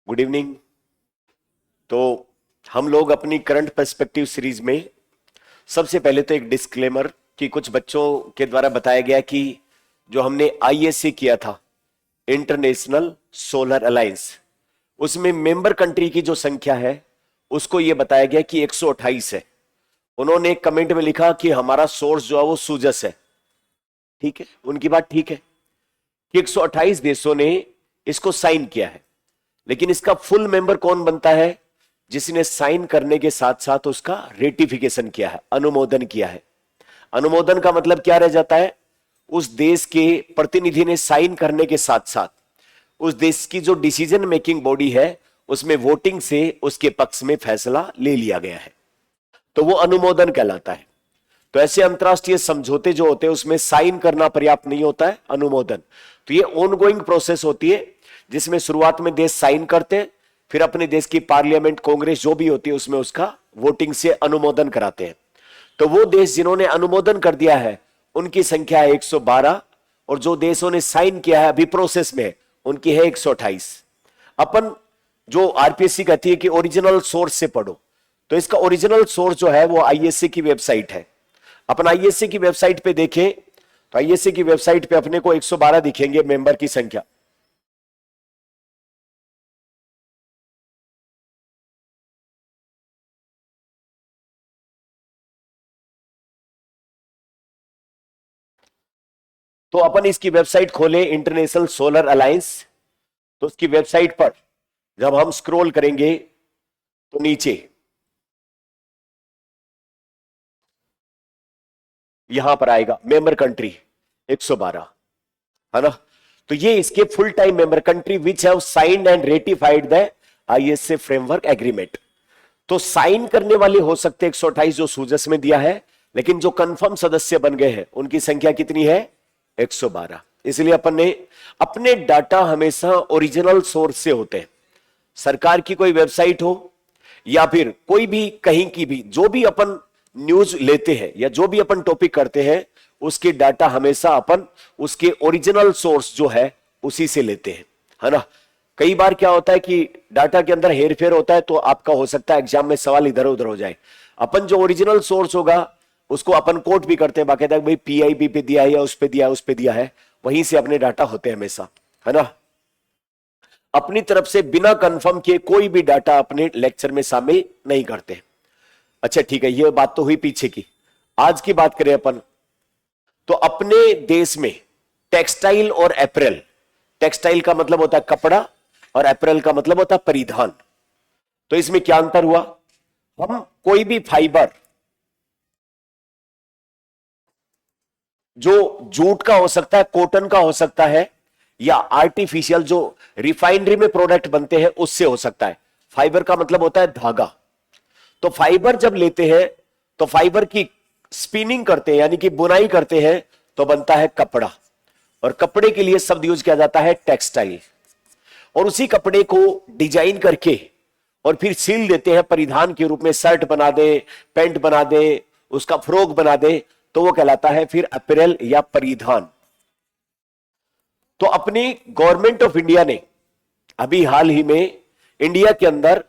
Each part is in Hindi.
Good evening. तो हम लोग अपनी करंट पर्सपेक्टिव सीरीज में सबसे पहले तो एक डिस्क्लेमर कि कुछ बच्चों के द्वारा बताया गया कि जो हमने आईएसए किया था, इंटरनेशनल सोलर अलायंस, उसमें मेंबर कंट्री की जो संख्या है उसको यह बताया गया कि 128 है। उन्होंने कमेंट में लिखा कि हमारा सोर्स जो है वो सूजस है। ठीक है, उनकी बात ठीक है कि 128 देशों ने इसको साइन किया है, लेकिन इसका फुल मेंबर कौन बनता है? जिसने साइन करने के साथ साथ उसका रेटिफिकेशन किया है, अनुमोदन किया है। अनुमोदन का मतलब क्या रह जाता है? उस देश के प्रतिनिधि ने साइन करने के साथ साथ उस देश की जो डिसीजन मेकिंग बॉडी है उसमें वोटिंग से उसके पक्ष में फैसला ले लिया गया है, तो वो अनुमोदन कहलाता है। तो ऐसे अंतरराष्ट्रीय समझौते जो होते हैं उसमें साइन करना पर्याप्त नहीं होता है, अनुमोदन। तो ये ऑनगोइंग प्रोसेस होती है जिसमें शुरुआत में देश साइन करते हैं, फिर अपने देश की पार्लियामेंट, कांग्रेस जो भी होती है उसमें उसका वोटिंग से अनुमोदन कराते हैं। तो वो देश जिन्होंने अनुमोदन कर दिया है उनकी संख्या है 112, और जो देशों ने साइन किया है अभी प्रोसेस में उनकी है 128। अपन जो आरपीएससी कहती है कि ओरिजिनल सोर्स से पढ़ो, तो इसका ओरिजिनल सोर्स जो है वो आईएससी की वेबसाइट है। अपन आईएससी की वेबसाइट पे देखें तो आईएससी की वेबसाइट पे अपने को 112 दिखेंगे मेंबर की संख्या। तो अपन इसकी वेबसाइट खोलें, इंटरनेशनल सोलर अलायंस। तो उसकी वेबसाइट पर जब हम स्क्रॉल करेंगे तो नीचे यहां पर आएगा मेंबर कंट्री 112, है ना। तो ये इसके full time member country which have signed and ratified the ISA framework agreement. तो साइन करने वाले हो सकते 128 जो सूजस में दिया है, लेकिन जो कंफर्म सदस्य बन गए हैं उनकी संख्या कितनी है? 112। इसलिए अपन ने अपने डाटा हमेशा ओरिजिनल सोर्स से होते हैं। सरकार की कोई वेबसाइट हो या फिर कोई भी कहीं की भी जो भी अपन न्यूज लेते हैं या जो भी अपन टॉपिक करते हैं उसके डाटा हमेशा अपन उसके ओरिजिनल सोर्स जो है उसी से लेते हैं, है ना। कई बार क्या होता है कि डाटा के अंदर हेरफेर होता है तो आपका हो सकता है एग्जाम में सवाल इधर उधर हो जाए। अपन जो ओरिजिनल सोर्स होगा उसको अपन कोट भी करते हैं बाकायदा, भाई पीआईबी पे दिया है या उस पे दिया है, उस पे दिया है, वहीं से अपने डाटा होते हैं हमेशा, है ना। अपनी तरफ से बिना कंफर्म किए कोई भी डाटा अपने लेक्चर में शामिल नहीं करते। अच्छा ठीक है, ये बात तो हुई पीछे की। आज की बात करें अपन, तो अपने देश में टेक्सटाइल और एपरल, टेक्सटाइल का मतलब होता है कपड़ा और एपरल का मतलब होता है परिधान। तो इसमें क्या अंतर हुआ? हम कोई भी फाइबर जो जूट का हो सकता है, कॉटन का हो सकता है, या आर्टिफिशियल जो रिफाइनरी में प्रोडक्ट बनते हैं उससे हो सकता है। फाइबर का मतलब होता है धागा। तो फाइबर जब लेते हैं तो फाइबर की स्पिनिंग करते हैं यानी कि बुनाई करते हैं तो बनता है कपड़ा, और कपड़े के लिए शब्द यूज किया जाता है टेक्सटाइल। और उसी कपड़े को डिजाइन करके और फिर सील देते हैं परिधान के रूप में, शर्ट बना दे, पैंट बना दे, उसका फ्रॉक बना दे, तो वो कहलाता है फिर अपैरल या परिधान। तो अपनी गवर्नमेंट ऑफ इंडिया ने अभी हाल ही में इंडिया के अंदर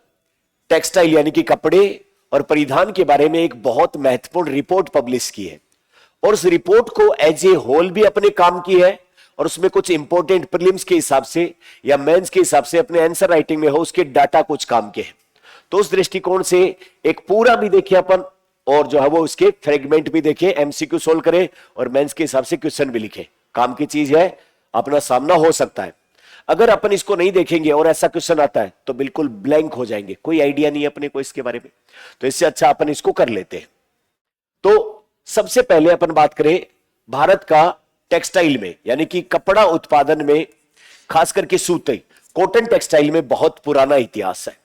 टेक्सटाइल यानी कि कपड़े और परिधान के बारे में एक बहुत महत्वपूर्ण रिपोर्ट पब्लिश की है, और उस रिपोर्ट को एज ए होल भी अपने काम की है, और उसमें कुछ इंपॉर्टेंट प्रीलिम्स के हिसाब से या मेंस के हिसाब से अपने आंसर राइटिंग में हो उसके डाटा कुछ काम के हैं। तो उस दृष्टिकोण से एक पूरा भी देखे अपन, और जो है वो उसके फ्रेगमेंट भी देखे, एमसीक्यू सोल्व करे और मेंस के हिसाब से क्वेश्चन भी लिखे। काम की चीज है, अपना सामना हो सकता है। अगर अपन इसको नहीं देखेंगे और ऐसा क्वेश्चन आता है तो बिल्कुल ब्लैंक हो जाएंगे, कोई आइडिया नहीं है अपने को इसके बारे में। तो इससे अच्छा अपन इसको कर लेते हैं। तो सबसे पहले अपन बात करें भारत का टेक्सटाइल में यानी कि कपड़ा उत्पादन में, खास करके सूती कॉटन टेक्सटाइल में बहुत पुराना इतिहास है।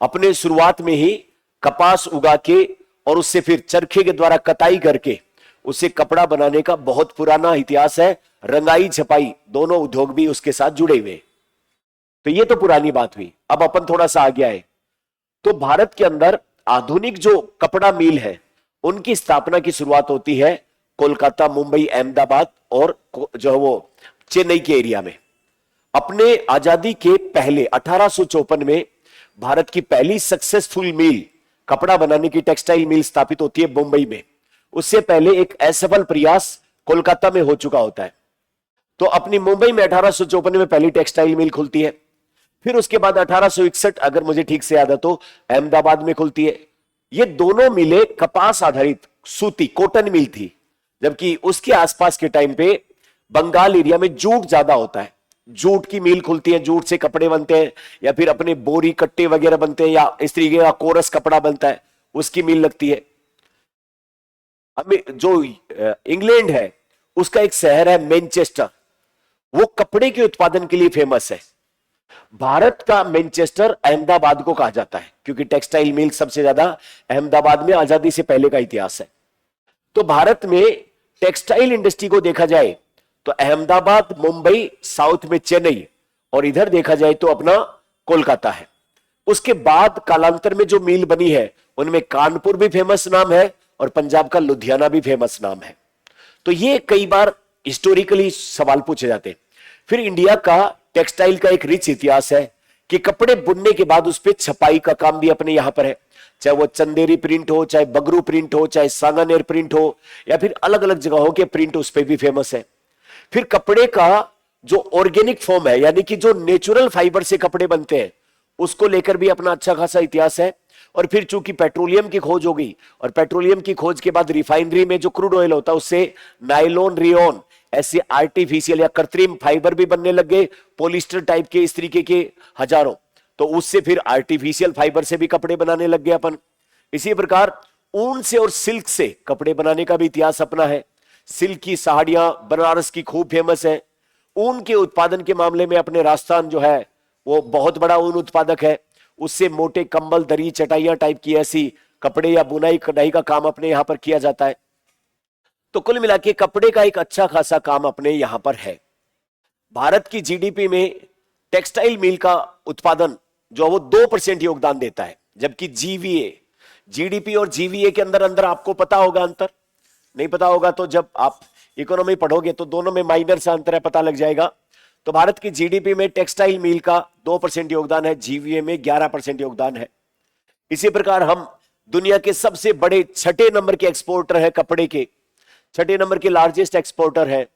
अपने शुरुआत में ही कपास उगा के और उससे फिर चरखे के द्वारा कताई करके उससे कपड़ा बनाने का बहुत पुराना इतिहास है। रंगाई छपाई दोनों उद्योग भी उसके साथ जुड़े हुए। तो ये तो पुरानी बात हुई। अब अपन थोड़ा सा आगे आए तो भारत के अंदर आधुनिक जो कपड़ा मिल है उनकी स्थापना की शुरुआत होती है कोलकाता, मुंबई, अहमदाबाद और जो है वो चेन्नई के एरिया में। अपने आजादी के पहले 1854 में भारत की पहली सक्सेसफुल मिल, कपड़ा बनाने की टेक्सटाइल मिल स्थापित होती है मुंबई में। उससे पहले एक असफल प्रयास कोलकाता में हो चुका होता है। तो अपनी मुंबई में 1854 में पहली टेक्सटाइल मिल खुलती है। फिर उसके बाद 1861, अगर मुझे ठीक से याद है तो, अहमदाबाद में खुलती है। ये दोनों मिलें कपास आधारित सूती कॉटन मिल थी, जबकि उसके आसपास के टाइम पे बंगाल एरिया में जूट ज्यादा होता है। जूट की मिल खुलती है, जूट से कपड़े बनते हैं, या फिर अपने बोरी कट्टे वगैरह बनते हैं, या इस तरीके का कोरस कपड़ा बनता है, उसकी मिल लगती है। हमें जो इंग्लैंड है उसका एक शहर है मैनचेस्टर, वो कपड़े के उत्पादन के लिए फेमस है। भारत का मैनचेस्टर अहमदाबाद को कहा जाता है, क्योंकि टेक्सटाइल मिल सबसे ज्यादा अहमदाबाद में आजादी से पहले का इतिहास है। तो भारत में टेक्सटाइल इंडस्ट्री को देखा जाए तो अहमदाबाद, मुंबई, साउथ में चेन्नई, और इधर देखा जाए तो अपना कोलकाता है। उसके बाद कालांतर में जो मिल बनी है उनमें कानपुर भी फेमस नाम है और पंजाब का लुधियाना भी फेमस नाम है। तो ये कई बार हिस्टोरिकली सवाल पूछे जाते हैं। फिर इंडिया का टेक्सटाइल का एक रिच इतिहास है कि कपड़े बुनने के बाद उस पर छपाई का काम भी अपने यहां पर है, चाहे वो चंदेरी प्रिंट हो, चाहे बगरू प्रिंट हो, चाहे सांगानेर प्रिंट हो, या फिर अलग अलग जगहों के प्रिंट उस पर भी फेमस है। फिर कपड़े का जो ऑर्गेनिक फॉर्म है, यानी कि जो नेचुरल फाइबर से कपड़े बनते हैं, उसको लेकर भी अपना अच्छा खासा इतिहास है। और फिर चूंकि पेट्रोलियम की खोज हो गई, और पेट्रोलियम की खोज के बाद रिफाइनरी में जो क्रूड ऑयल होता है उससे नायलॉन, रेयॉन, ऐसे आर्टिफिशियल या कृत्रिम फाइबर भी बनने लग गए, पॉलिस्टर टाइप के इस तरीके के हजारों। तो उससे फिर आर्टिफिशियल फाइबर से भी कपड़े बनाने लग गए अपन। इसी प्रकार ऊन से और सिल्क से कपड़े बनाने का भी इतिहास अपना है। सिल्क की साड़ियां बनारस की खूब फेमस है। ऊन के उत्पादन के मामले में अपने राजस्थान जो है वो बहुत बड़ा ऊन उत्पादक है। उससे मोटे कंबल, दरी, चटाइयां टाइप की ऐसी कपड़े या बुनाई कढ़ाई का काम अपने यहां पर किया जाता है। तो कुल मिला के कपड़े का एक अच्छा खासा काम अपने यहां पर है। भारत की जीडीपी में टेक्सटाइल मिल का उत्पादन जो वो 2% योगदान देता है, जबकि जीवीए, जीडीपी और जीवीए के अंदर अंदर आपको पता होगा अंतर। नहीं पता होगा तो जब आप इकोनॉमी पढ़ोगे तो दोनों में माइनर सा अंतर है, पता लग जाएगा। तो भारत की जीडीपी में टेक्सटाइल मिल का 2% योगदान है, जीवीए में 11% योगदान है। इसी प्रकार हम दुनिया के सबसे बड़े छठे नंबर के एक्सपोर्टर है कपड़े के, छठे नंबर के लार्जेस्ट एक्सपोर्टर है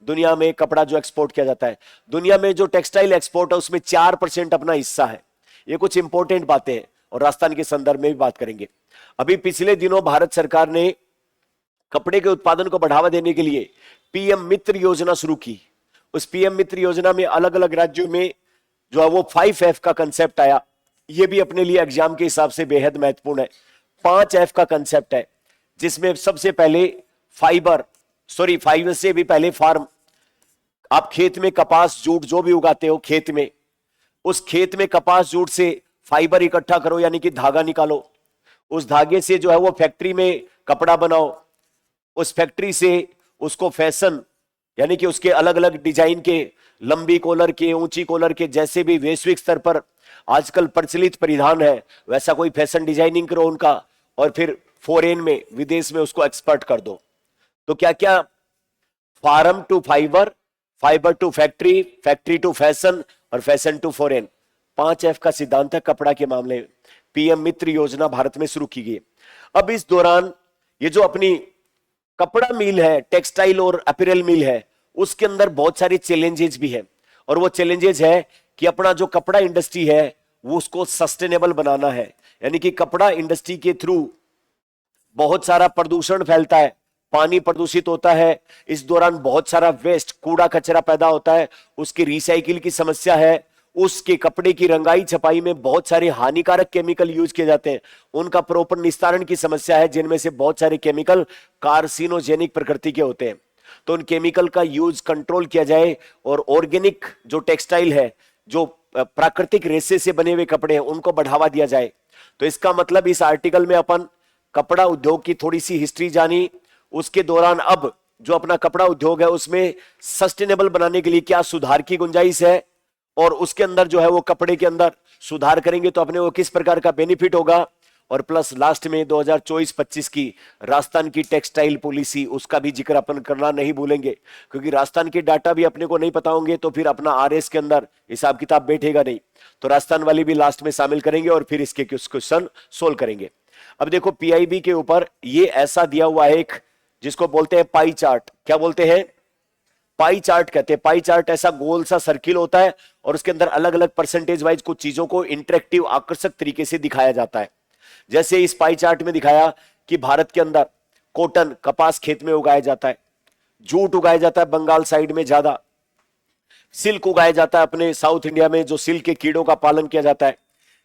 दुनिया में कपड़ा जो एक्सपोर्ट किया जाता है। दुनिया में जो टेक्सटाइल एक्सपोर्ट है उसमें 4% अपना हिस्सा है। ये कुछ इंपॉर्टेंट बातें हैं और राजस्थान के संदर्भ में भी बात करेंगे। अभी पिछले दिनों भारत सरकार ने कपड़े के उत्पादन को बढ़ावा देने के लिए पीएम मित्र योजना शुरू की। उस पीएम मित्र योजना में अलग अलग राज्यों में जो है वो 5F का कंसेप्ट आया। ये भी अपने लिए एग्जाम के हिसाब से बेहद महत्वपूर्ण है। 5F का कंसेप्ट है, जिसमें सबसे पहले फाइबर से भी पहले फार्म। आप खेत में कपास, जूट जो भी उगाते हो खेत में, उस खेत में कपास, जूट से फाइबर इकट्ठा करो, यानी कि धागा निकालो। उस धागे से जो है वो फैक्ट्री में कपड़ा बनाओ। उस फैक्ट्री से उसको फैशन, यानी कि उसके अलग अलग डिजाइन के, लंबी कॉलर के, ऊंची कॉलर के, जैसे भी वैश्विक स्तर पर आजकल प्रचलित परिधान है वैसा कोई फैशन डिजाइनिंग करो उनका, और फिर फॉरेन में, विदेश में उसको एक्सपर्ट कर दो। तो क्या क्या, farm to fiber, fiber to factory, factory to fashion, और फैशन टू फॉरेन। 5F का सिद्धांत है कपड़ा के मामले में। पीएम मित्र योजना भारत में शुरू की गई। अब इस दौरान ये जो अपनी कपड़ा मिल है, टेक्सटाइल और अपीयरल मिल है, उसके अंदर बहुत सारे चैलेंजेस भी है। और वो चैलेंजेस है कि अपना जो कपड़ा इंडस्ट्री है वो उसको सस्टेनेबल बनाना है, यानी कि कपड़ा इंडस्ट्री के थ्रू बहुत सारा प्रदूषण फैलता है, पानी प्रदूषित होता है। इस दौरान बहुत सारा वेस्ट, कूड़ा कचरा पैदा होता है, उसकी रिसाइकिल की समस्या है। उसके कपड़े की रंगाई छपाई में बहुत सारे हानिकारक केमिकल यूज किए जाते हैं, उनका प्रॉपर निस्तारण की समस्या है, जिनमें से बहुत सारे केमिकल कार्सिनोजेनिक प्रकृति के होते हैं। तो उन केमिकल का यूज कंट्रोल किया जाए और ऑर्गेनिक जो टेक्सटाइल है, जो प्राकृतिक रेशे से बने हुए कपड़े हैं, उनको बढ़ावा दिया जाए। तो इसका मतलब इस आर्टिकल में अपन कपड़ा उद्योग की थोड़ी सी हिस्ट्री जानी, उसके दौरान अब जो अपना कपड़ा उद्योग है उसमें सस्टेनेबल बनाने के लिए क्या सुधार की गुंजाइश है, और उसके अंदर जो है वो कपड़े के अंदर सुधार करेंगे तो अपने को किस प्रकार का बेनिफिट होगा, और प्लस लास्ट में 2024-25 की राजस्थान की टेक्सटाइल पॉलिसी, उसका भी जिक्र अपन करना नहीं भूलेंगे, क्योंकि राजस्थान के डाटा भी अपने को नहीं पता होंगे तो फिर अपना आरएस के अंदर हिसाब किताब बैठेगा नहीं। तो राजस्थान वाली भी लास्ट में शामिल करेंगे और फिर इसके कुछ क्वेश्चन सोल्व करेंगे। अब देखो पीआईबी के ऊपर ये ऐसा दिया हुआ है एक, जिसको बोलते हैं पाई चार्ट। क्या बोलते हैं? पाई चार्ट कहते हैं। पाई चार्ट ऐसा गोल सा सर्किल होता है और उसके अंदर अलग अलग परसेंटेज वाइज कुछ चीजों को इंटरेक्टिव आकर्षक तरीके से दिखाया जाता है। जैसे इस पाई चार्ट में दिखाया कि भारत के अंदर कॉटन कपास खेत में उगाया जाता है, जूट उगाया जाता है बंगाल साइड में ज्यादा, सिल्क उगाया जाता है अपने साउथ इंडिया में, जो सिल्क के कीड़ों का पालन किया जाता है,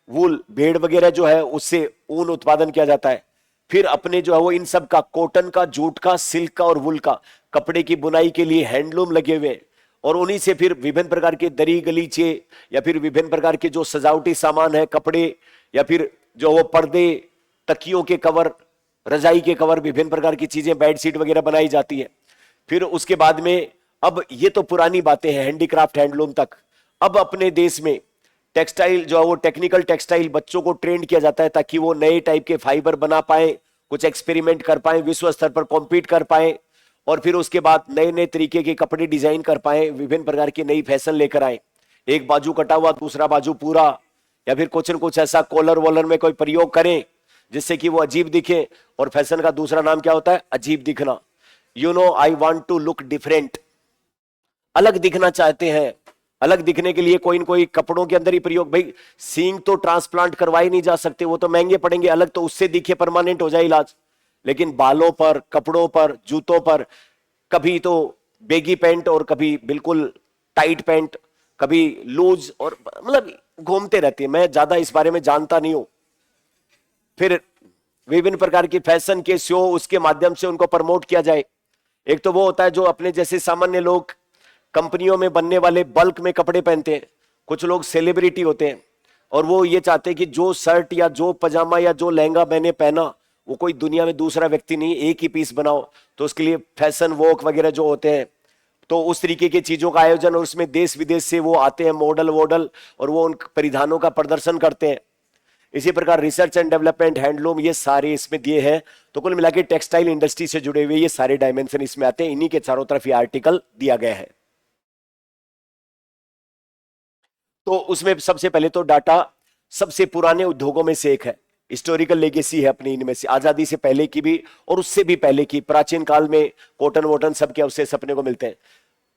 वूल भेड़ वगैरह जो है उससे ऊन उत्पादन किया जाता है। फिर अपने जो है वो इन सब का कॉटन का, जूट का, सिल्क का और वूल का कपड़े की बुनाई के लिए हैंडलूम लगे हुए, और उन्हीं से फिर विभिन्न प्रकार के दरी गलीचे या फिर विभिन्न प्रकार के जो सजावटी सामान है, कपड़े या फिर जो वो पर्दे, तकियों के कवर, रजाई के कवर, विभिन्न प्रकार की चीजें, बेडशीट वगैरह बनाई जाती है। फिर उसके बाद में, अब ये तो पुरानी बातें हैं हैंडीक्राफ्ट हैंडलूम तक। अब अपने देश में टेक्सटाइल जो है वो टेक्निकल टेक्सटाइल बच्चों को ट्रेंड किया जाता है ताकि वो नए टाइप के फाइबर बना पाए, कुछ एक्सपेरिमेंट कर पाए, विश्व स्तर पर कॉम्पीट कर पाए, और फिर उसके बाद नए नए तरीके के कपड़े डिजाइन कर पाए, विभिन्न प्रकार की नई फैशन लेकर आए। एक बाजू कटा हुआ, दूसरा बाजू पूरा, या फिर कुछ न कुछ ऐसा कॉलर वॉलर में कोई प्रयोग करें जिससे कि वो अजीब दिखे। और फैशन का दूसरा नाम क्या होता है? अजीब दिखना। You know I want to look different, अलग दिखना चाहते हैं। अलग दिखने के लिए कोई न कोई कपड़ों के अंदर ही प्रयोग। भाई सींग तो ट्रांसप्लांट करवाए नहीं जा सकते, वो तो महंगे पड़ेंगे, अलग तो उससे दिखे परमानेंट हो जाए इलाज। लेकिन बालों पर, कपड़ों पर, जूतों पर, कभी तो बेगी पैंट और कभी बिल्कुल टाइट पैंट, कभी लूज, और मतलब घूमते रहते हैं। मैं ज्यादा इस बारे में जानता नहीं हूं। फिर विभिन्न प्रकार की फैशन के शो, उसके माध्यम से उनको प्रमोट किया जाए। एक तो वो होता है जो अपने जैसे सामान्य लोग कंपनियों में बनने वाले बल्क में कपड़े पहनते हैं। कुछ लोग सेलिब्रिटी होते हैं और वो ये चाहते हैं कि जो शर्ट या जो पजामा या जो लहंगा मैंने पहना वो कोई दुनिया में दूसरा व्यक्ति नहीं, एक ही पीस बनाओ। तो उसके लिए फैशन वॉक वगैरह जो होते हैं, तो उस तरीके की चीजों का आयोजन, और उसमें देश विदेश से वो आते हैं मॉडल वॉडल, और वो उन परिधानों का प्रदर्शन करते हैं। इसी प्रकार रिसर्च एंड डेवलपमेंट, हैंडलूम, ये सारे इसमें दिए हैं। तो कुल मिला के टेक्सटाइल इंडस्ट्री से जुड़े हुए ये सारे डायमेंशन इसमें आते हैं। इन्हीं के चारों तरफ ये आर्टिकल दिया गया है। तो उसमें सबसे पहले तो डाटा सबसे पुराने उद्योगों में से एक है, हिस्टोरिकल लेगेसी है अपनी इनमें से, आजादी से पहले की भी और उससे भी पहले की, प्राचीन काल में कॉटन वोटन सबके अवशेष अपने को मिलते हैं।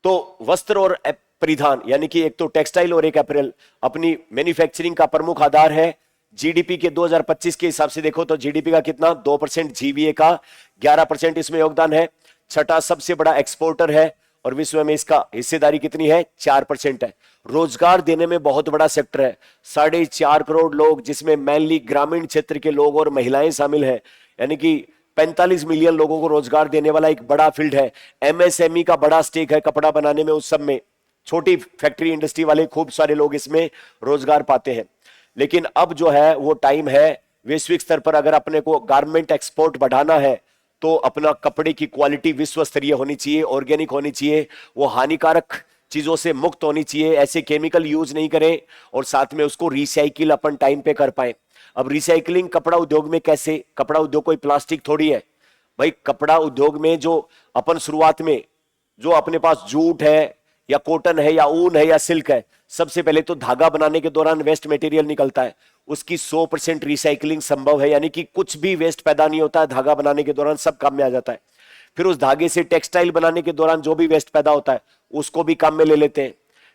तो वस्त्र और परिधान, यानी कि एक तो टेक्सटाइल और एक अप्रैल, अपनी मैन्युफैक्चरिंग का प्रमुख आधार है। जीडीपी के 2025 के हिसाब से देखो तो जीडीपी का कितना, 2%, जीवीए का 11% इसमें योगदान है। छठा सबसे बड़ा एक्सपोर्टर है और विश्व में इसका हिस्सेदारी कितनी है, 4% है। रोजगार देने में बहुत बड़ा सेक्टर है, 4.5 करोड़ लोग, जिसमें मेनली ग्रामीण क्षेत्र के लोग और महिलाएं शामिल है, यानी कि 45 मिलियन लोगों को रोजगार देने वाला एक बड़ा फील्ड है। एमएसएमई का बड़ा स्टेक है कपड़ा बनाने में, उस सब में छोटी फैक्ट्री इंडस्ट्री वाले खूब सारे लोग इसमें रोजगार पाते हैं। लेकिन अब जो है वो टाइम है, वैश्विक स्तर पर अगर अपने को गारमेंट एक्सपोर्ट बढ़ाना है तो अपना कपड़े की क्वालिटी विश्व स्तरीय होनी चाहिए, ऑर्गेनिक होनी चाहिए, वो हानिकारक चीजों से मुक्त होनी चाहिए, ऐसे केमिकल यूज नहीं करें, और साथ में उसको रिसाइकिल अपन टाइम पे कर पाए। अब रिसाइकलिंग कपड़ा उद्योग में कैसे? कपड़ा उद्योग कोई प्लास्टिक थोड़ी है भाई। कपड़ा उद्योग में जो अपन शुरुआत में जो अपने पास जूट है या कॉटन है या ऊन है या सिल्क है, सबसे पहले तो धागा बनाने के दौरान वेस्ट मटेरियल निकलता है, उसकी 100% रिसाइकलिंग संभव है, यानी कि कुछ भी वेस्ट पैदा नहीं होता है धागा बनाने के दौरान, सब काम में आ जाता है। फिर उस धागे से टेक्सटाइल बनाने के दौरान जो भी वेस्ट पैदा होता है उसको भी काम में ले लेते हैं।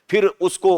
फिर उसको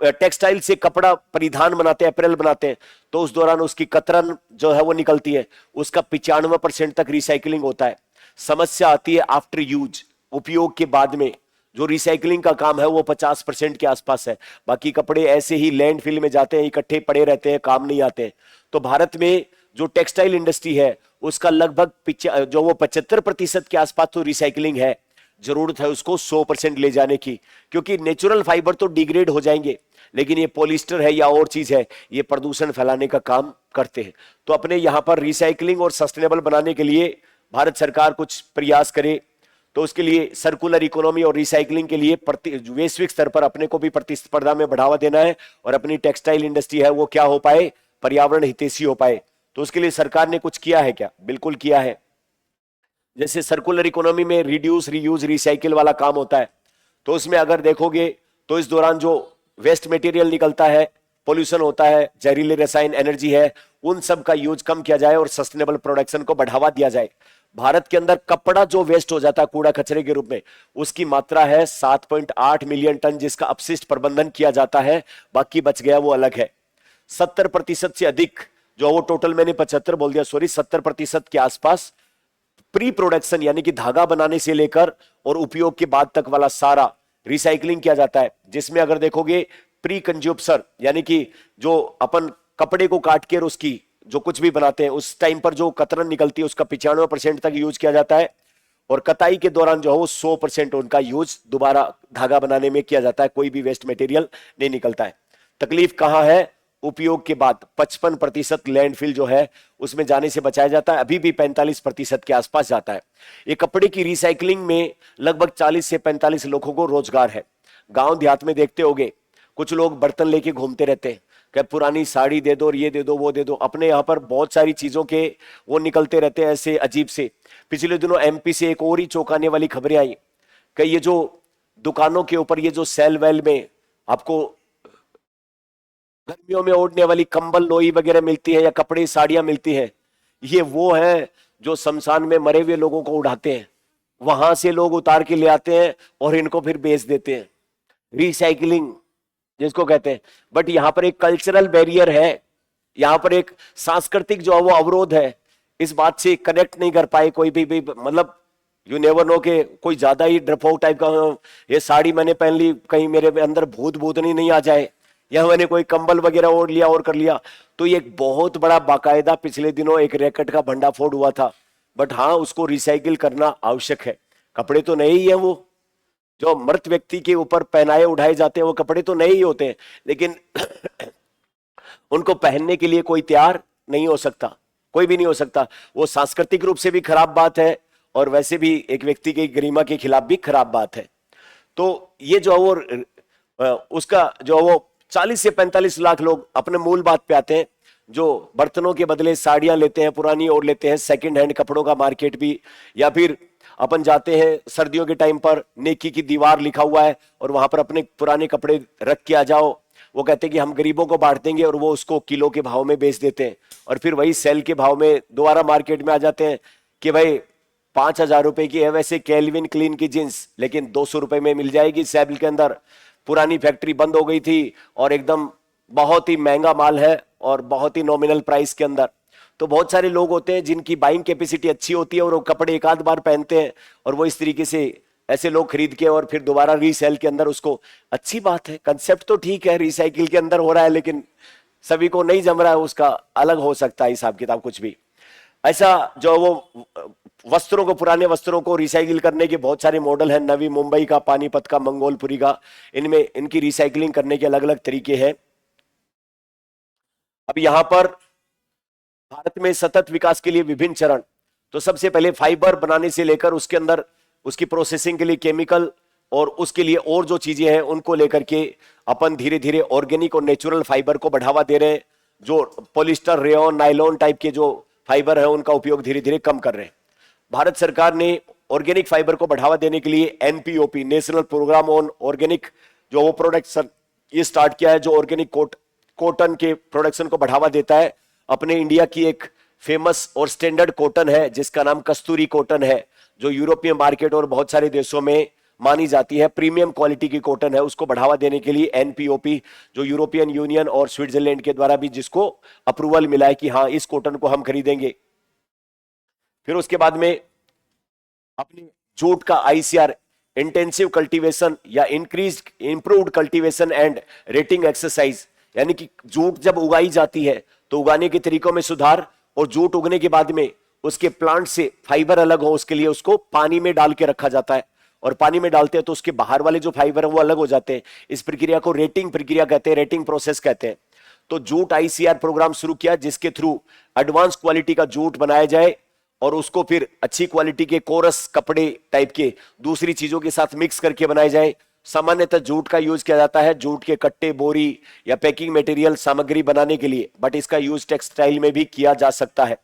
टेक्सटाइल से कपड़ा परिधान बनाते हैं, अप्रैल बनाते हैं, तो उस दौरान उसकी कतरन जो है वो निकलती है, उसका 95% तक रिसाइकलिंग होता है। समस्या आती है आफ्टर यूज, उपयोग के बाद में जो रिसाइकलिंग का काम है वो 50% के आसपास है। बाकी कपड़े ऐसे ही लैंडफिल में जाते हैं, इकट्ठे पड़े रहते हैं, काम नहीं आते हैं। तो भारत में जो टेक्सटाइल इंडस्ट्री है उसका लगभग जो वो 75% के आसपास तो रिसाइकलिंग है। जरूरत है उसको 100% ले जाने की, क्योंकि नेचुरल फाइबर तो डिग्रेड हो जाएंगे, लेकिन ये पॉलिस्टर है या और चीज है, ये प्रदूषण फैलाने का काम करते हैं। तो अपने यहां पर रिसाइकलिंग और सस्टेनेबल बनाने के लिए भारत सरकार कुछ प्रयास करे, तो उसके लिए सर्कुलर इकोनॉमी और रिसाइकलिंग के लिए वैश्विक स्तर पर अपने को भी प्रतिस्पर्धा में बढ़ावा देना है, और अपनी टेक्सटाइल इंडस्ट्री है वो क्या हो पाए, पर्यावरण हितैषी हो पाए। तो उसके लिए सरकार ने कुछ किया है क्या? बिल्कुल किया है। जैसे सर्कुलर इकोनॉमी में रिड्यूस, रीयूज, रिसाइकिल वाला काम होता है, तो उसमें अगर देखोगे तो इस दौरान जो वेस्ट मटेरियल निकलता है, पोल्यूशन होता है, जहरीले रसायन, एनर्जी है, उन सब का यूज कम किया जाए और सस्टेनेबल प्रोडक्शन को बढ़ावा दिया जाए। भारत के अंदर कपड़ा जो वेस्ट हो जाता है कूड़ा कचरे के रूप में, उसकी मात्रा है 7.8 मिलियन टन, जिसका अपशिष्ट प्रबंधन किया जाता है, बाकी बच गया वो अलग है। 70% से अधिक जो वो टोटल, मैंने 75 बोल दिया, सॉरी, 70% के आसपास प्री प्रोडक्शन यानी कि धागा बनाने से लेकर और उपयोग के बाद तक वाला सारा रिसाइकलिंग किया जाता है। जिसमें अगर देखोगे प्री कंज्यूमर यानी कि जो अपन कपड़े को काट के और उसकी जो कुछ भी बनाते हैं उस टाइम पर जो कतरन निकलती है उसका 95% तक यूज किया जाता है, और कताई के दौरान जो है वो 100% उनका यूज दोबारा धागा बनाने में किया जाता है, कोई भी वेस्ट मटेरियल नहीं निकलता है। तकलीफ कहां है? उपयोग के बाद 55% लैंडफिल जो है उसमें जाने से बचाया जाता है, अभी भी 45% के आसपास जाता है। ये कपड़े की रिसाइकलिंग में लगभग 40 से 45 लोगों को रोजगार है। गांव देहात में देखते होंगे कुछ लोग बर्तन लेके घूमते रहते हैं कि पुरानी साड़ी दे दो और ये दे दो वो दे दो, अपने यहाँ पर बहुत सारी चीजों के वो निकलते रहते हैं ऐसे अजीब से। पिछले दिनों एमपी से एक और ही चौंकाने वाली खबरें आई कि ये जो दुकानों के ऊपर ये जो सेल वेल में आपको गर्मियों में ओढ़ने वाली कंबल, लोई वगैरह मिलती है या कपड़े साड़ियां मिलती हैं, ये वो है जो शमशान में मरे हुए लोगों को उड़ाते हैं, वहां से लोग उतार के ले आते हैं और इनको फिर बेच देते हैं, रिसाइकलिंग जिसको कहते हैं। बट यहाँ पर एक कल्चरल बैरियर है, यहाँ पर एक सांस्कृतिक जो है वो अवरोध है, इस बात से कनेक्ट नहीं कर पाए कोई भी मतलब यू नेवर नो के कोई ज्यादा ही ड्रपआउट टाइप का, ये साड़ी मैंने पहन ली कहीं मेरे अंदर भूत भूतनी नहीं आ जाए, या मैंने कोई कंबल वगैरह ओढ़ लिया और कर लिया। तो ये एक बहुत बड़ा बाकायदा पिछले दिनों एक रैकेट का भंडाफोड़ हुआ था। बट हाँ, उसको रिसाइकिल करना आवश्यक है। कपड़े तो नए ही है, वो जो मृत व्यक्ति के ऊपर पहनाए उठाए जाते हैं वो कपड़े तो नए ही होते हैं, लेकिन उनको पहनने के लिए कोई तैयार नहीं हो सकता, कोई भी नहीं हो सकता। वो सांस्कृतिक रूप से भी खराब बात है और वैसे भी एक व्यक्ति की गरिमा के खिलाफ भी खराब बात है। तो ये जो है वो उसका जो है वो 40 से 45 लाख लोग अपने मूल बात पे आते हैं, जो बर्तनों के बदले साड़ियां लेते हैं, पुरानी और लेते हैं, सेकंड हैंड कपड़ों का मार्केट भी, या फिर अपन जाते हैं सर्दियों के टाइम पर नेकी की दीवार लिखा हुआ है और वहां पर अपने पुराने कपड़े रख के आ जाओ, वो कहते हैं कि हम गरीबों को बांट देंगे और वो उसको किलो के भाव में बेच देते हैं, और फिर वही सेल के भाव में दोबारा मार्केट में आ जाते हैं कि भाई 5,000 रुपए की है वैसे कैल्विन क्लीन की जींस, लेकिन 200 रुपए में मिल जाएगी सैबल के अंदर, पुरानी फैक्ट्री बंद हो गई थी और एकदम बहुत ही महंगा माल है और बहुत ही नॉमिनल प्राइस के अंदर। तो बहुत सारे लोग होते हैं जिनकी बाइंग कैपेसिटी अच्छी होती है और वो कपड़े एक आध बार पहनते हैं और वो इस तरीके से ऐसे लोग खरीद के और फिर दोबारा रीसेल के अंदर उसको, अच्छी बात है, कंसेप्ट तो ठीक है, रिसाइकिल के अंदर हो रहा है, लेकिन सभी को नहीं जम रहा है, उसका अलग हो सकता है हिसाब किताब कुछ भी। ऐसा जो वो वस्त्रों को, पुराने वस्त्रों को रिसाइकिल करने के बहुत सारे मॉडल हैं, नवी मुंबई का, पानीपत का, मंगोलपुरी का, इनमें इनकी रिसाइकिलिंग करने के अलग अलग तरीके हैं। अब यहां पर भारत में सतत विकास के लिए विभिन्न चरण, तो सबसे पहले फाइबर बनाने से लेकर उसके अंदर उसकी प्रोसेसिंग के लिए केमिकल और उसके लिए और जो चीजें हैं उनको लेकर के अपन धीरे धीरे ऑर्गेनिक और नेचुरल फाइबर को बढ़ावा दे रहे हैं। जो पॉलिस्टर, रेयन, नायलॉन टाइप के जो फाइबर है उनका उपयोग धीरे धीरे कम कर रहे हैं। भारत सरकार ने ऑर्गेनिक फाइबर को बढ़ावा देने के लिए NPOP, national programme on organic, जो वो प्रोडक्शन ये स्टार्ट किया है, जो ऑर्गेनिक कॉटन के प्रोडक्शन को बढ़ावा देता है। अपने इंडिया की एक फेमस और स्टैंडर्ड कॉटन है जिसका नाम कस्तूरी कॉटन है, जो यूरोपियन मार्केट और बहुत सारे देशों में मानी जाती है, प्रीमियम क्वालिटी की कॉटन है, उसको बढ़ावा देने के लिए एनपीओपी, जो यूरोपियन यूनियन और स्विट्जरलैंड के द्वारा भी जिसको अप्रूवल मिला है कि हाँ इस कॉटन को हम खरीदेंगे। फिर उसके बाद में अपने जूट का आईसीआर, इंटेंसिव कल्टीवेशन या improved cultivation and rating exercise, यानी कि जूट जब उगाई जाती है तो उगाने के तरीकों में सुधार, और जूट उगने के बाद में उसके प्लांट से फाइबर अलग हो उसके लिए उसको पानी में डाल के रखा जाता है, और पानी में डालते हैं तो उसके बाहर वाले जो फाइबर है वो अलग हो जाते हैं। इस प्रक्रिया को रेटिंग प्रक्रिया कहते हैं, रेटिंग प्रोसेस कहते हैं। तो जूट आईसीआर प्रोग्राम शुरू किया जिसके थ्रू एडवांस क्वालिटी का जूट बनाया जाए और उसको फिर अच्छी क्वालिटी के कोरस कपड़े टाइप के दूसरी चीजों के साथ मिक्स करके बनाए जाए। सामान्यतः जूट का यूज किया जाता है, जूट के कट्टे, बोरी या पैकिंग मटेरियल सामग्री बनाने के लिए, बट इसका यूज टेक्सटाइल में भी किया जा सकता है।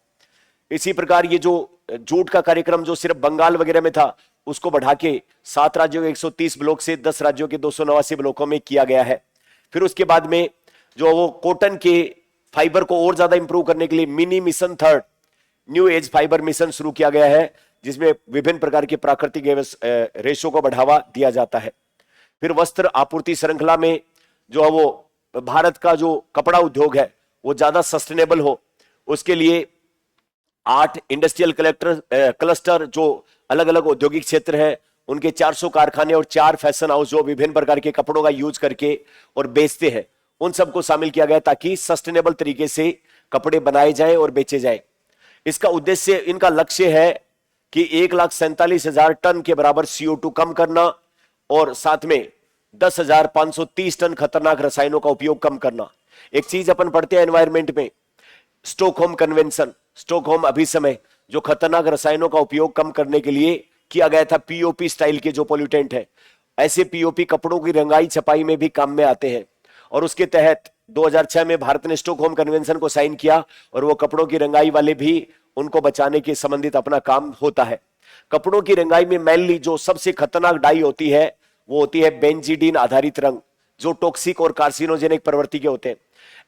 इसी प्रकार ये जो जूट का कार्यक्रम जो सिर्फ बंगाल वगैरह में था, उसको बढ़ा के 7 राज्यों के 130 ब्लॉक से 10 राज्यों के 289 ब्लॉकों में किया गया है। फिर उसके बाद में जो वो कॉटन के फाइबर को और ज्यादा इंप्रूव करने के लिए mini mission third new age fibre mission शुरू किया गया है, जिसमें विभिन्न प्रकार के प्राकृतिक रेशों को बढ़ावा दिया जाता है। फिर वस्त्र आपूर्ति श्रृंखला में जो है वो भारत का जो कपड़ा उद्योग है वो ज्यादा सस्टेनेबल हो, उसके लिए 8 इंडस्ट्रियल क्लस्टर जो अलग अलग औद्योगिक क्षेत्र है, उनके 400 कारखाने और 4 फैशन हाउस जो विभिन्न प्रकार के कपड़ों का यूज करके और बेचते हैं, उन सबको शामिल किया गया ताकि सस्टेनेबल तरीके से कपड़े बनाए जाएं और बेचे जाएं। इसका उद्देश्य, इनका लक्ष्य है कि 1,47,000 टन के बराबर CO2 कम करना और साथ में 10,530 टन खतरनाक रसायनों का उपयोग कम करना। एक चीज अपन पढ़ते हैं एनवायरमेंट में, स्टॉकहोम कन्वेंशन, स्टॉकहोम अभिसमय, जो खतरनाक रसायनों का उपयोग कम करने के लिए किया गया था। POP स्टाइल के जो पोल्यूटेंट है, ऐसे POP कपड़ों की रंगाई छपाई में भी काम में आते हैं, और उसके तहत 2006 में भारत ने स्टॉकहोम कन्वेंशन को साइन किया, और वो कपड़ों की रंगाई वाले भी उनको बचाने के संबंधित अपना काम होता है। कपड़ों की रंगाई में मेनली जो सबसे खतरनाक डाई होती है वो होती है बेंजीडीन आधारित रंग, जो टॉक्सिक और कार्सिनोजेनिक प्रवृत्ति के होते हैं।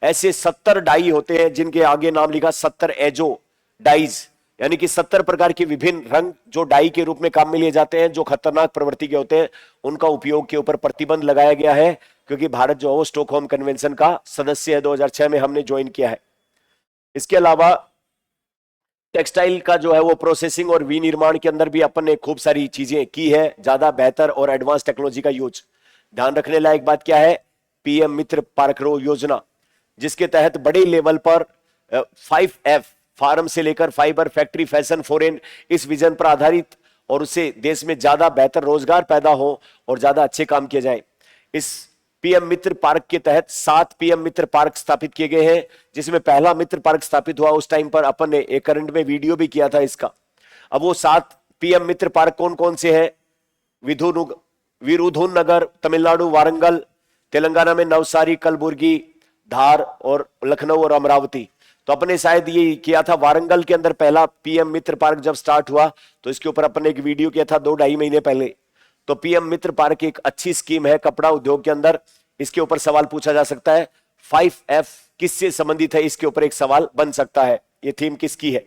ऐसे 70 डाई होते हैं जिनके आगे नाम लिखा 70 एजो डाइज, यानी कि 70 प्रकार के विभिन्न रंग जो डाई के रूप में काम में लिए जाते हैं, जो खतरनाक प्रवृत्ति के होते हैं, उनका उपयोग के ऊपर प्रतिबंध लगाया गया है, क्योंकि भारत जो है स्टॉकहोम कन्वेंशन का सदस्य है। 2006 में हमने ज्वाइन किया है। इसके अलावा टेक्सटाइल का जो है वो प्रोसेसिंग और विनिर्माण के अंदर भी अपन ने खूब सारी चीजें की है, ज्यादा बेहतर और एडवांस टेक्नोलॉजी का यूज। ध्यान रखने लायक बात क्या है, PM मित्र पार्क रो योजना, जिसके तहत बड़े लेवल पर 5F फार्म से लेकर फाइबर, फैक्ट्री, फैशन, फॉरेन, इस विजन पर आधारित, और उससे देश में ज्यादा बेहतर रोजगार पैदा हो और ज्यादा अच्छे काम किए जाए। इस PM मित्र पार्क के तहत 7 PM मित्र पार्क स्थापित किए गए हैं, जिसमें पहला मित्र पार्क स्थापित हुआ उस टाइम पर अपन ने एक करंट में वीडियो भी किया था इसका। अब वो 7 PM मित्र पार्क कौन कौन से हैं? विरुधुन नगर तमिलनाडु, वारंगल तेलंगाना में, नवसारी, कलबुर्गी, धार और लखनऊ और अमरावती। तो अपने शायद ये किया था वारंगल के अंदर पहला PM मित्र पार्क जब स्टार्ट हुआ, तो इसके ऊपर अपन ने एक वीडियो किया था 2-2.5 महीने पहले। तो PM मित्र पार्क एक अच्छी स्कीम है कपड़ा उद्योग के अंदर। इसके ऊपर सवाल पूछा जा सकता है, 5F किससे संबंधित है, इसके ऊपर एक सवाल बन सकता है, ये थीम किसकी है।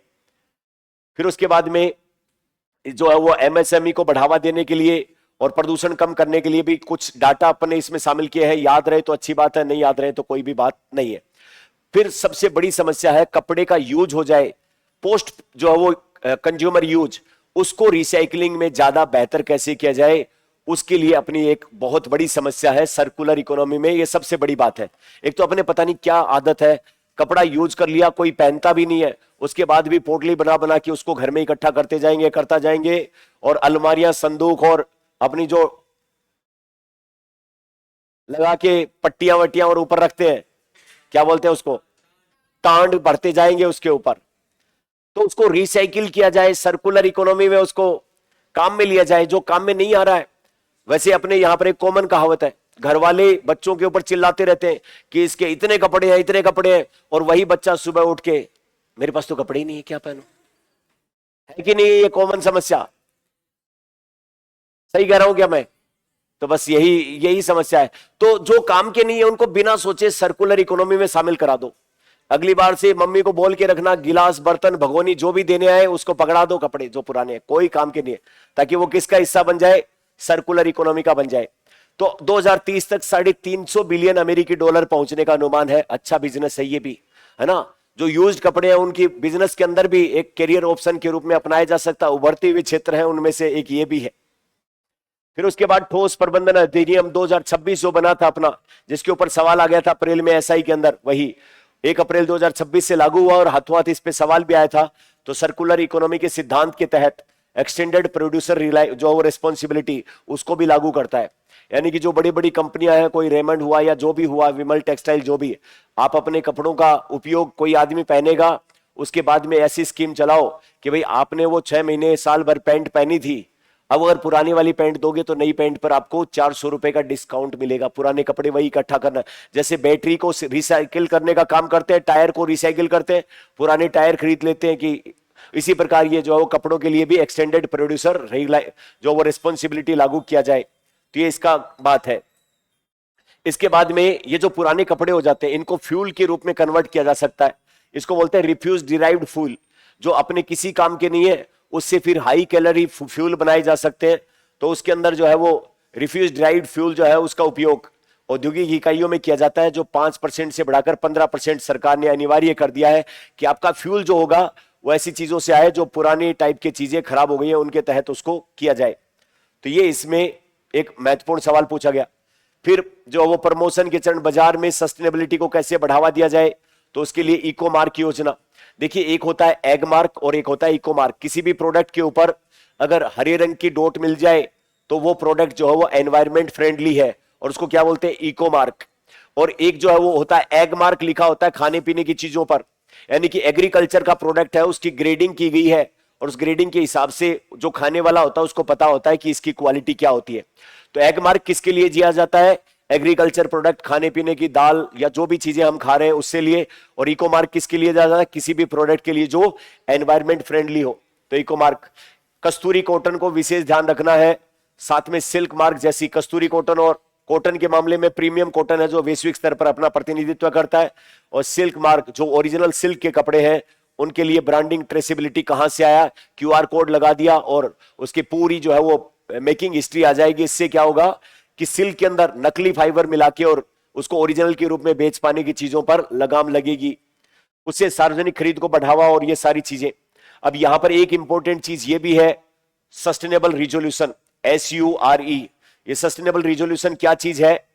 फिर उसके बाद में जो है वो MSME को बढ़ावा देने के लिए और प्रदूषण कम करने के लिए भी कुछ डाटा अपन ने इसमें शामिल किए हैं। याद रहे तो अच्छी बात है, नहीं याद रहे तो कोई भी बात नहीं है। फिर सबसे बड़ी समस्या है, कपड़े का यूज हो जाए, पोस्ट जो है वो कंज्यूमर यूज, उसको रिसाइकलिंग में ज्यादा बेहतर कैसे किया जाए, उसके लिए अपनी एक बहुत बड़ी समस्या है सर्कुलर इकोनॉमी में। ये सबसे बड़ी बात है। एक तो अपने पता नहीं क्या आदत है, कपड़ा यूज कर लिया, कोई पहनता भी नहीं है, उसके बाद भी पोटली बना बना के उसको घर में इकट्ठा करते जाएंगे, करता जाएंगे, और अलमारियां, संदूक और अपनी जो लगा के पट्टियां वट्टियां और ऊपर रखते हैं, क्या बोलते हैं उसको, टांड भरते जाएंगे उसके ऊपर। तो उसको रिसाइकिल किया जाए, सर्कुलर इकोनॉमी में उसको काम में लिया जाए, जो काम में नहीं आ रहा है। वैसे अपने यहां पर एक कॉमन कहावत है, घर वाले बच्चों के ऊपर चिल्लाते रहते हैं कि इसके इतने कपड़े हैं, इतने कपड़े हैं, और वही बच्चा सुबह उठ के मेरे पास तो कपड़े ही नहीं है, क्या पहनूं। है कि नहीं ये कॉमन समस्या? सही कह रहा हूं क्या मैं? तो बस यही समस्या है। तो जो काम के नहीं है उनको बिना सोचे सर्कुलर इकोनॉमी में शामिल करा दो। अगली बार से मम्मी को बोल के रखना, गिलास, बर्तन, भगोनी जो भी देने आए उसको पकड़ा दो, कपड़े जो पुराने हैं, कोई काम के नहीं है, ताकि वो किसका हिस्सा बन जाए, सर्कुलर इकोनॉमी का बन जाए। तो 2030 तक $350 बिलियन अमेरिकी डॉलर पहुंचने का अनुमान है। अच्छा बिजनेस है ये भी, है ना। जो यूज्ड कपड़े हैं उनकी बिजनेस के अंदर भी एक करियर ऑप्शन के रूप में अपनाया जा सकता है, उभरते हुए क्षेत्र है उनमें से एक ये भी है। फिर उसके बाद ठोस प्रबंधन अधिनियम 2026 जो बना था अपना, जिसके ऊपर सवाल आ गया था अप्रैल में SI के अंदर, वही 1 अप्रैल 2026 से लागू हुआ और हाथों हाथ इस पे सवाल भी आया था। तो सर्कुलर इकोनॉमी के सिद्धांत के तहत एक्सटेंडेड प्रोड्यूसर जो वो रिस्पॉन्सिबिलिटी, उसको भी लागू करता है। यानी कि जो बड़ी बड़ी कंपनियां हैं, कोई रेमंड हुआ या जो भी हुआ, विमल टेक्सटाइल, जो भी, आप अपने कपड़ों का उपयोग कोई आदमी पहनेगा, उसके बाद में ऐसी स्कीम चलाओ कि भाई आपने वो 6 महीने साल भर पैंट पहनी थी, अब अगर पुरानी वाली पैंट दोगे तो नई पैंट पर आपको 400 रुपए का डिस्काउंट मिलेगा। पुराने कपड़े वही इकट्ठा करना, जैसे बैटरी को रिसाइकिल करने का काम करते हैं, टायर को रिसाइकिल करते हैं, पुराने टायर खरीद लेते हैं, कि इसी प्रकार ये जो है वो कपड़ों के लिए भी एक्सटेंडेड प्रोड्यूसर जो वो रिस्पॉन्सिबिलिटी लागू किया जाए। तो ये इसका बात है। इसके बाद में ये जो पुराने कपड़े हो जाते हैं इनको फ्यूल के रूप में कन्वर्ट किया जा सकता है। इसको बोलते हैं रिफ्यूज डिराइव्ड फ्यूल, जो अपने किसी काम के नहीं है उससे फिर हाई कैलोरी फ्यूल बनाए जा सकते हैं। तो उसके अंदर जो है वो रिफ्यूज डिराइव्ड फ्यूल जो है उसका उपयोग औद्योगिक इकाइयों में किया जाता है, जो 5% से बढ़ाकर 15% सरकार ने अनिवार्य कर दिया है कि आपका फ्यूल जो होगा वो ऐसी चीजों से आए जो पुरानी टाइप की चीजें खराब हो गई है उनके तहत उसको किया जाए। तो ये इसमें एक महत्वपूर्ण सवाल पूछा गया। फिर जो वो प्रमोशन के चरण, बाजार में सस्टेनेबिलिटी को कैसे बढ़ावा दिया जाए, तो उसके लिए इको मार्क योजना। देखिए एक होता है एग मार्क और एक होता है इको मार्क। किसी भी प्रोडक्ट के ऊपर अगर हरे रंग की डॉट मिल जाए तो वो प्रोडक्ट जो है वो एनवायरमेंट फ्रेंडली है और उसको क्या बोलते हैं, इको मार्क। और एक जो है वो होता है एग मार्क, लिखा होता है खाने पीने की चीजों पर, यानी कि एग्रीकल्चर का प्रोडक्ट है उसकी ग्रेडिंग की गई है और उस ग्रेडिंग के हिसाब से जो खाने वाला होता है उसको पता होता है कि इसकी क्वालिटी क्या होती है। तो एग मार्क किसके लिए दिया जाता है, एग्रीकल्चर प्रोडक्ट, खाने पीने की दाल या जो भी चीजें हम खा रहे हैं उससे लिए। और इको मार्क किसके लिए दिया जाता है, किसी भी प्रोडक्ट के लिए जो एनवायरमेंट फ्रेंडली हो, तो इको मार्क। कस्तूरी कॉटन को विशेष ध्यान रखना है। साथ में सिल्क मार्क, जैसी कस्तूरी कॉटन और कॉटन के मामले में प्रीमियम कॉटन है जो वैश्विक स्तर पर अपना प्रतिनिधित्व करता है, और सिल्क मार्क जो ओरिजिनल सिल्क के कपड़े हैं उनके लिए ब्रांडिंग ट्रेसेबिलिटी कहां से आया, क्यूआर कोड लगा दिया और उसकी पूरी जो है वो मेकिंग हिस्ट्री आ जाएगी। इससे क्या होगा कि सिल्क के अंदर नकली फाइबर मिला के और उसको ओरिजिनल के रूप में बेच पाने की चीजों पर लगाम लगेगी। उससे सार्वजनिक खरीद को बढ़ावा और ये सारी चीजें। अब यहां पर एक इंपॉर्टेंट चीज ये भी है, सस्टेनेबल रिजोल्यूशन, SURE। ये सस्टेनेबल रिजोल्यूशन क्या चीज है,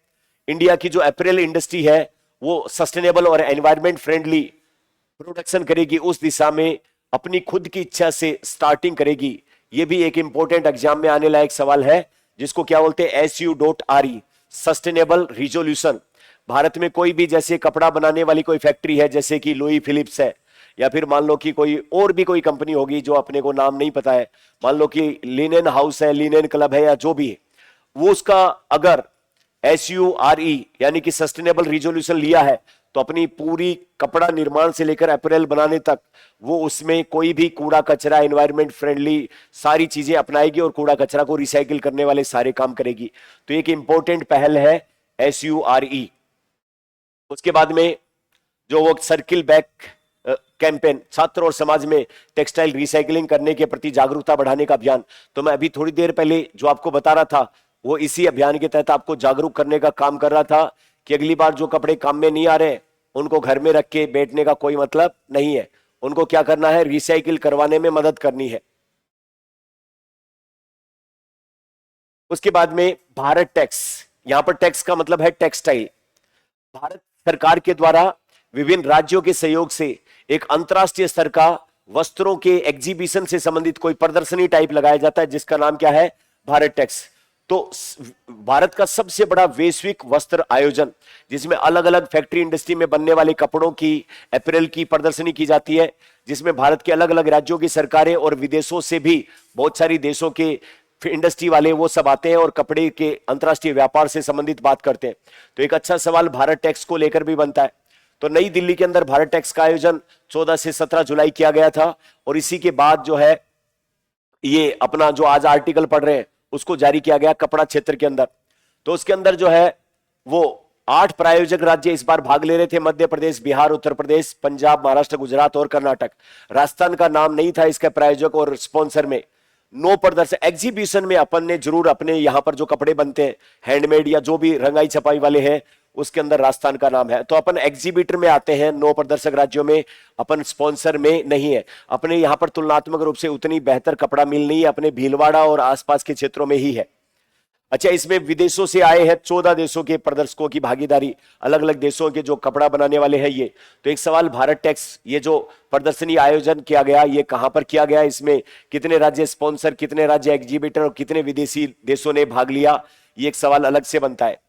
इंडिया की जो अपैरल इंडस्ट्री है वो सस्टेनेबल और एनवायरमेंट फ्रेंडली प्रोडक्शन करेगी, उस दिशा में अपनी खुद की इच्छा से स्टार्टिंग करेगी। ये भी एक इंपॉर्टेंट एग्जाम में आने लायक सवाल है, जिसको क्या बोलते हैं, SURE, सस्टेनेबल रिजोल्यूशन। भारत में कोई भी जैसे कपड़ा बनाने वाली कोई फैक्ट्री है, जैसे कि लुई फिलिप्स है, या फिर मान लो कि कोई और भी कोई कंपनी होगी जो अपने को नाम नहीं पता है, मान लो कि लिनेन हाउस है, लिनेन क्लब है, या जो भी है, वो उसका अगर SURE यानी कि सस्टेनेबल रिजोल्यूशन लिया है तो अपनी पूरी कपड़ा निर्माण से लेकर अपैरल बनाने तक वो उसमें कोई भी कूड़ा कचरा, एनवायरमेंट फ्रेंडली सारी चीजें अपनाएगी और कूड़ा कचरा को रिसाइकिल करने वाले सारे काम करेगी। तो एक इंपॉर्टेंट पहल है SURE। उसके बाद में जो वो सर्किल बैक कैंपेन, छात्र और समाज में टेक्सटाइल रिसाइकलिंग करने के प्रति जागरूकता बढ़ाने का अभियान। तो मैं अभी थोड़ी देर पहले जो आपको बता रहा था वो इसी अभियान के तहत आपको जागरूक करने का काम कर रहा था कि अगली बार जो कपड़े काम में नहीं आ रहे उनको घर में रख के बैठने का कोई मतलब नहीं है, उनको क्या करना है, रिसाइकिल करवाने में मदद करनी है। उसके बाद में भारत टैक्स, यहां पर टैक्स का मतलब है टेक्सटाइल। भारत सरकार के द्वारा विभिन्न राज्यों के सहयोग से एक अंतरराष्ट्रीय स्तर का वस्त्रों के एग्जीबिशन से संबंधित कोई प्रदर्शनी टाइप लगाया जाता है जिसका नाम क्या है, भारत टैक्स। तो भारत का सबसे बड़ा वैश्विक वस्त्र आयोजन, जिसमें अलग अलग फैक्ट्री इंडस्ट्री में बनने वाले कपड़ों की, अपैरल की प्रदर्शनी की जाती है, जिसमें भारत के अलग अलग राज्यों की सरकारें और विदेशों से भी बहुत सारी देशों के इंडस्ट्री वाले वो सब आते हैं और कपड़े के अंतरराष्ट्रीय व्यापार से संबंधित बात करते हैं। तो एक अच्छा सवाल भारत टैक्स को लेकर भी बनता है। तो नई दिल्ली के अंदर भारत टैक्स का आयोजन 14 से 17 जुलाई किया गया था और इसी के बाद जो है ये अपना जो आज आर्टिकल पढ़ रहे हैं उसको जारी किया गया कपड़ा क्षेत्र के अंदर। तो उसके अंदर जो है वो 8 प्रायोजक राज्य इस बार भाग ले रहे थे, मध्य प्रदेश, बिहार, उत्तर प्रदेश, पंजाब, महाराष्ट्र, गुजरात और कर्नाटक। राजस्थान का नाम नहीं था इसके प्रायोजक और स्पॉन्सर में। 9 प्रदर्शन एग्जीबिशन में अपन ने जरूर अपने यहां पर जो कपड़े बनते हैं हैंडमेड या जो भी रंगाई छपाई वाले हैं उसके अंदर राजस्थान का नाम है। तो अपन एग्जीबिटर में आते हैं 9 प्रदर्शक राज्यों में, अपन स्पॉन्सर में नहीं है। अपने यहां पर तुलनात्मक रूप से उतनी बेहतर कपड़ा मिल नहीं है, अपने भीलवाड़ा और आसपास के क्षेत्रों में ही है। अच्छा, इसमें विदेशों से आए हैं 14 देशों के प्रदर्शकों की भागीदारी, अलग अलग देशों के जो कपड़ा बनाने वाले हैं ये। तो एक सवाल, भारत टैक्स ये जो प्रदर्शनी आयोजन किया गया ये कहां पर किया गया, इसमें कितने राज्य स्पॉन्सर, कितने राज्य एग्जीबिटर और कितने विदेशी देशों ने भाग लिया, ये एक सवाल अलग से बनता है।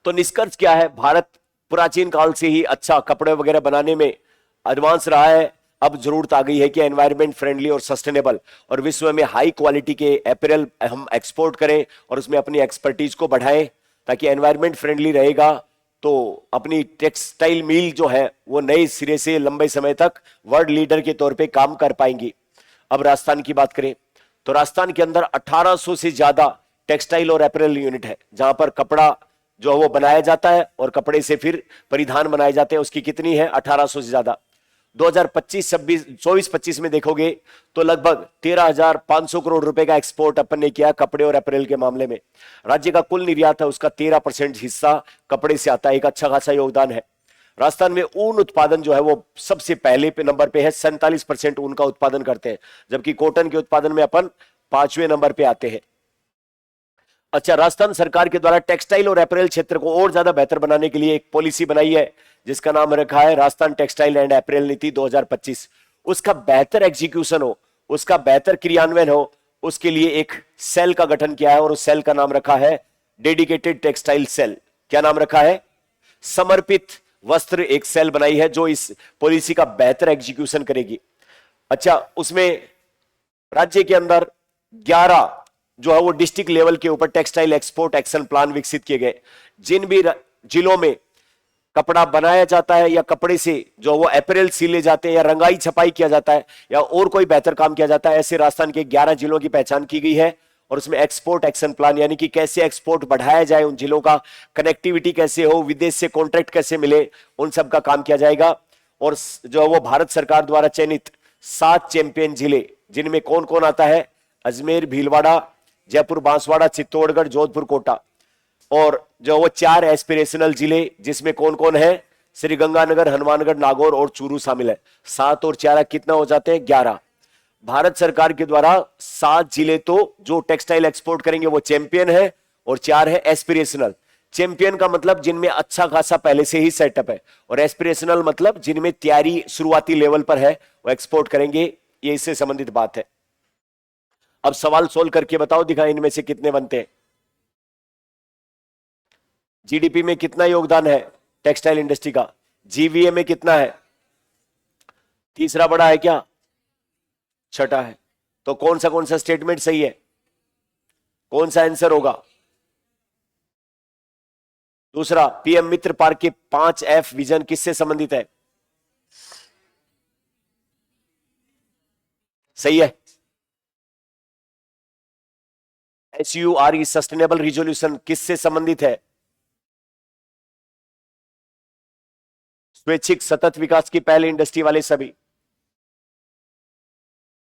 तो निष्कर्ष क्या है, भारत प्राचीन काल से ही अच्छा कपड़े वगैरह बनाने में एडवांस रहा है। अब जरूरत आ गई है कि एनवायरमेंट फ्रेंडली और सस्टेनेबल और विश्व में हाई क्वालिटी के अपैरल हम एक्सपोर्ट करें और उसमें अपनी एक्सपर्टीज को बढ़ाएं, ताकि एनवायरमेंट फ्रेंडली रहेगा तो अपनी टेक्सटाइल मिल जो है वो नए सिरे से लंबे समय तक वर्ल्ड लीडर के तौर पे काम कर पाएंगी। अब राजस्थान की बात करें तो राजस्थान के अंदर 1800 से ज्यादा टेक्सटाइल और अपैरल यूनिट है, जहां पर कपड़ा जो है वो बनाया जाता है और कपड़े से फिर परिधान बनाए जाते हैं। उसकी कितनी है? 1800 से ज्यादा। 2024-25 में देखोगे तो लगभग 13,500 करोड़ रुपए का एक्सपोर्ट अपन ने किया कपड़े और अपैरल के मामले में। राज्य का कुल निर्यात है उसका 13% हिस्सा कपड़े से आता है, एक अच्छा खासा योगदान है। राजस्थान में ऊन उत्पादन जो है वो सबसे पहले पे नंबर पे है, 47% ऊन का उत्पादन करते हैं, जबकि कॉटन के उत्पादन में अपन 5वें नंबर पे आते हैं। अच्छा, राजस्थान सरकार के द्वारा टेक्सटाइल और अपैरल क्षेत्र को और ज्यादा बेहतर बनाने के लिए एक पॉलिसी बनाई है जिसका नाम रखा है राजस्थान टेक्सटाइल एंड अपैरल नीति 2025। उसका बेहतर एग्जीक्यूशन हो, उसका बेहतर क्रियान्वयन हो, उसके लिए एक सेल का गठन किया है और उस सेल का नाम रखा है डेडिकेटेड टेक्सटाइल सेल। क्या नाम रखा है? समर्पित वस्त्र एक सेल बनाई है जो इस पॉलिसी का बेहतर एग्जीक्यूशन करेगी। अच्छा, उसमें राज्य के अंदर 11 जो है वो डिस्ट्रिक्ट लेवल के ऊपर टेक्सटाइल एक्सपोर्ट एक्शन प्लान विकसित किए गए। जिन भी जिलों में कपड़ा बनाया जाता है या कपड़े से जो वो अपैरल सिले जाते हैं या रंगाई छपाई किया जाता है या और कोई बेहतर काम किया जाता है, ऐसे राजस्थान के 11 जिलों की पहचान की गई है और उसमें एक्सपोर्ट एक्शन प्लान यानी कि कैसे एक्सपोर्ट बढ़ाया जाए, उन जिलों का कनेक्टिविटी कैसे हो, विदेश से कॉन्ट्रैक्ट कैसे मिले, उन सब का काम किया जाएगा। और जो है वो भारत सरकार द्वारा चयनित 7 चैंपियन जिले, जिनमें कौन कौन आता है? अजमेर, भीलवाड़ा, जयपुर, बांसवाड़ा, चित्तौड़गढ़, जोधपुर, कोटा, और जो वो 4 एस्पिरेशनल जिले जिसमें कौन कौन है? श्रीगंगानगर, हनुमानगढ़, नागौर और चूरू शामिल है। 7 और 4 कितना हो जाते हैं? 11। भारत सरकार के द्वारा 7 जिले तो जो टेक्सटाइल एक्सपोर्ट करेंगे वो चैंपियन है और 4 है एस्पिरेशनल। चैंपियन का मतलब जिनमें अच्छा खासा पहले से ही सेटअप है, और एस्पिरेशनल मतलब जिनमें तैयारी शुरुआती लेवल पर है, वो एक्सपोर्ट करेंगे। ये इससे संबंधित बात है। अब सवाल सोल्व करके बताओ, दिखा इनमें से कितने बनते हैं? जीडीपी में कितना योगदान है टेक्सटाइल इंडस्ट्री का? जीवीए में कितना है? तीसरा बड़ा है क्या? छठा है। तो कौन सा स्टेटमेंट सही है? कौन सा आंसर होगा? दूसरा, पीएम मित्र पार्क के 5F विजन किससे संबंधित है? सही है। SURE सस्टेनेबल रिजोल्यूशन किससे संबंधित है? स्वैच्छिक सतत विकास की पहले इंडस्ट्री वाले सभी।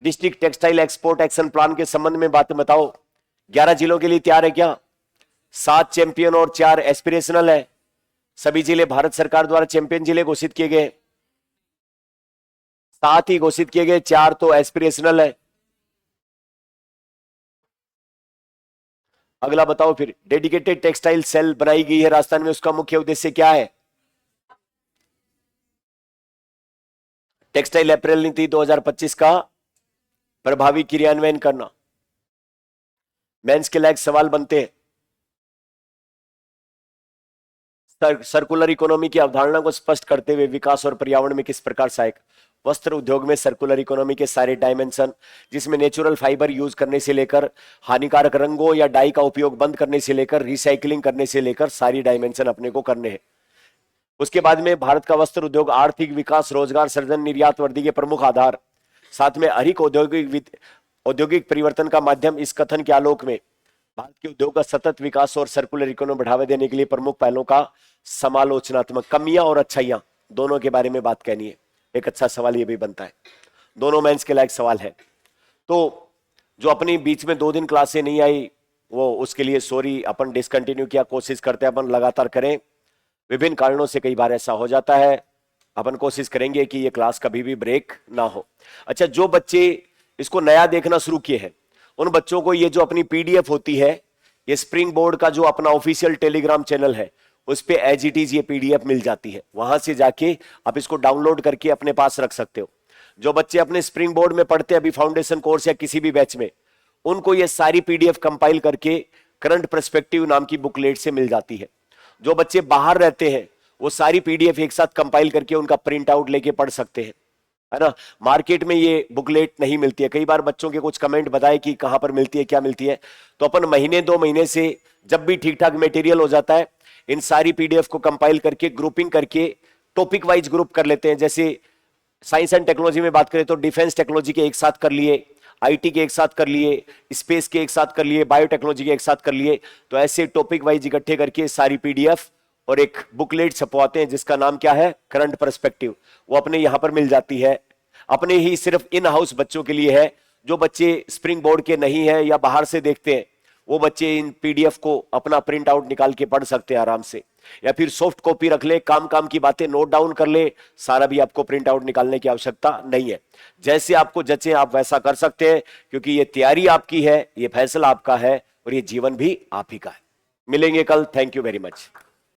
District textile export action plan के संबंध में बात बताओ। 11 जिलों के लिए तैयार है क्या? 7 चैंपियन और 4 एस्पिरेशनल है। सभी जिले भारत सरकार द्वारा चैंपियन जिले घोषित किए गए। 7 ही घोषित किए गए, 4 तो एस्पिरेशनल है। अगला बताओ फिर। डेडिकेटेड टेक्सटाइल सेल बनाई गई है राजस्थान में, उसका मुख्य उद्देश्य क्या है? टेक्सटाइल अपैरल नीति 2025 का प्रभावी क्रियान्वयन करना। मेंस के लायक सवाल बनते हैं। सर्कुलर इकोनॉमी की अवधारणा को स्पष्ट करते हुए विकास और पर्यावरण में किस प्रकार सहायक? वस्त्र उद्योग में सर्कुलर इकोनॉमी के सारे डायमेंशन, जिसमें नेचुरल फाइबर यूज करने से लेकर हानिकारक रंगों या डाई का उपयोग बंद करने से लेकर रिसाइकलिंग करने से लेकर सारी डायमेंशन अपने को करने हैं। उसके बाद में भारत का वस्त्र उद्योग आर्थिक विकास, रोजगार सृजन, निर्यात वृद्धि के प्रमुख आधार, साथ में हरित औद्योगिक परिवर्तन का माध्यम। इस कथन के आलोक में भारत के उद्योग का सतत विकास और सर्कुलर इकोनॉमी बढ़ावा देने के लिए प्रमुख पहलों का समालोचनात्मक, कमियां और अच्छाइयां दोनों के बारे में बात कहनी है। एक अच्छा सवाल ये भी बनता है, दोनों मेंस के लायक सवाल है। तो जो अपनी बीच में 2 दिन क्लासें नहीं आई वो उसके लिए सॉरी, अपन डिसकंटिन्यू किया, कोशिश करते हैं अपन लगातार करें। विभिन्न कारणों से कई बार ऐसा हो जाता है, अपन कोशिश करेंगे कि ये क्लास कभी भी ब्रेक ना हो। अच्छा, जो बच्चे इसको नया देखना शुरू किए हैं उन बच्चों को ये जो अपनी पीडीएफ होती है, ये स्प्रिंग बोर्ड का जो अपना ऑफिशियल टेलीग्राम चैनल है उस पे एज इट इज ये पीडीएफ मिल जाती है। वहां से जाके आप इसको डाउनलोड करके अपने पास रख सकते हो। जो बच्चे अपने स्प्रिंग बोर्ड में पढ़ते हैं अभी फाउंडेशन कोर्स या किसी भी बैच में, उनको ये सारी पीडीएफ कंपाइल करके करंट पर्सपेक्टिव नाम की बुकलेट से मिल जाती है। जो बच्चे बाहर रहते हैं वो सारी पीडीएफ एक साथ कंपाइल करके उनका प्रिंट आउट लेके पढ़ सकते हैं। है ना। मार्केट में ये बुकलेट नहीं मिलती है, कई बार बच्चों के कुछ कमेंट बताए कि कहां पर मिलती है, क्या मिलती है। तो अपन महीने 2 महीने से जब भी ठीक ठाक मटेरियल हो जाता है, इन सारी पीडीएफ को कंपाइल करके ग्रुपिंग करके टॉपिक वाइज ग्रुप कर लेते हैं। जैसे साइंस एंड टेक्नोलॉजी में बात करें तो डिफेंस टेक्नोलॉजी के एक साथ कर लिए, आईटी के एक साथ कर लिए, स्पेस के एक साथ कर लिए, बायोटेक्नोलॉजी के एक साथ कर लिए। तो ऐसे टॉपिक वाइज इकट्ठे करके सारी पीडीएफ और एक बुकलेट छपवाते हैं जिसका नाम क्या है, करंट पर्सपेक्टिव। वो अपने यहां पर मिल जाती है, अपने ही सिर्फ इन हाउस बच्चों के लिए है। जो बच्चे स्प्रिंग बोर्ड के नहीं है या बाहर से देखते हैं, वो बच्चे इन पीडीएफ को अपना प्रिंट आउट निकाल के पढ़ सकते हैं आराम से, या फिर सॉफ्ट कॉपी रख ले, काम काम की बातें नोट डाउन कर ले, सारा भी आपको प्रिंट आउट निकालने की आवश्यकता नहीं है। जैसे आपको जचे आप वैसा कर सकते हैं, क्योंकि ये तैयारी आपकी है, ये फैसला आपका है और ये जीवन भी आप ही का है। मिलेंगे कल। Thank you very much.